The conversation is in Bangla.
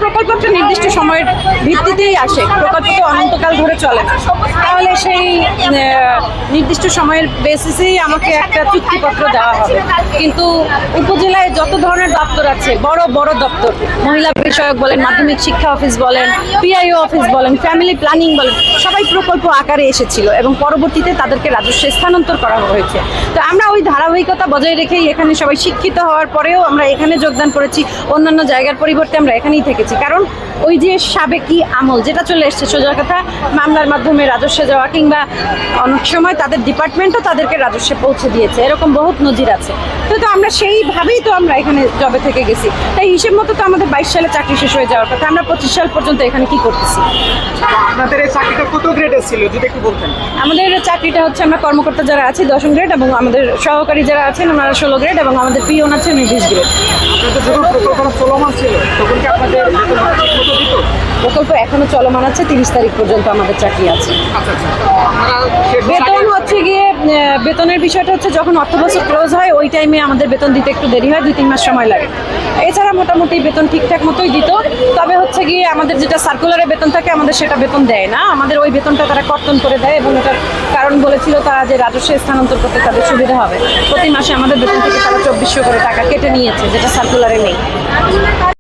প্রকল্প একটা নির্দিষ্ট সময়ের ভিত্তিতেই আসে, প্রকল্প তো অনন্তকাল ধরে চলে না, তাহলে সেই নির্দিষ্ট সময়ের বেসিসেই আমাকে একটা চুক্তিপত্র দেওয়া হবে। কিন্তু উপজেলায় যত ধরনের দপ্তর আছে, বড় বড় দপ্তর, মহিলা বিষয়ক বলেন, মাধ্যমিক শিক্ষা অফিস বলেন, পিআইও অফিস বলেন, ফ্যামিলি প্ল্যানিং বলেন, সবাই প্রকল্প আকারে এসেছিল এবং পরবর্তীতে তাদেরকে রাজস্বে স্থানান্তর করা হয়েছে। তো আমরা ওই ধারাবাহিকতা বজায় রেখেই এখানে সবাই শিক্ষিত হওয়ার পরেও আমরা এখানে যোগদান করেছি, অন্যান্য জায়গার পরিবর্তে আমরা এখানেই থেকেছি। কারণ ওই যে সাবেকি আমল যেটা চলে এসছে, সোজা কথা, মামলার মাধ্যমে রাজস্বে যাওয়া, কিংবা অনেক সময় তাদের ডিপার্টমেন্টও তাদেরকে রাজস্বে পৌঁছে দিয়েছে, এরকম বহুত নজির আছে। তো আমরা সেইভাবেই তো আমরা এখানে জবে থেকে গেছি। তাই হিসেব মতো তো আমাদের 22 সালে চাকরি শেষ হয়ে যাওয়ার কথা, আমরা 25 সাল পর্যন্ত এখানে কি করতেছি। আপনাদের এই চাকরিটা কত গ্রেডের ছিল যদি একটু বলতেন? আমাদের চাকরিটা হচ্ছে, আমরা কর্মকর্তা যারা আছি 10 গ্রেড, এবং আমাদের সহকারী যারা আছেন ওনারা 16 গ্রেড, এবং আমাদের পিওন আছে 20 গ্রেড। আপনাদের যখন প্রকল্পটা চলমান ছিল তখন কি আপনাদের বেতন ঠিকমতো দিত? প্রকল্প এখনো চলমান আছে, 30 তারিখ পর্যন্ত আমাদের চাকরি আছে। আচ্ছা আচ্ছা, আপনারা বেতন হচ্ছে গিয়ে, বেতনের বিষয়টা হচ্ছে যখন অর্থ বছর ক্লোজ হয় ওই টাইমে আমাদের বেতন দিতে একটু দেরি হয়, 2-3 মাস সময় লাগে। এছাড়া মোটামুটি বেতন ঠিকঠাক মতোই দিত। তবে হচ্ছে গিয়ে আমাদের যেটা সার্কুলারে বেতন থাকে, আমাদের সেটা বেতন দেয় না, আমাদের ওই বেতনটা তারা কর্তন করে দেয়, এবং এটার কারণ বলেছিল তারা যে রাজস্বে স্থানান্তর করতে তাদের সুবিধা হবে। প্রতি মাসে আমাদের বেতন থেকে তারা 2400 করে টাকা কেটে নিয়েছে, যেটা সার্কুলারে নেই।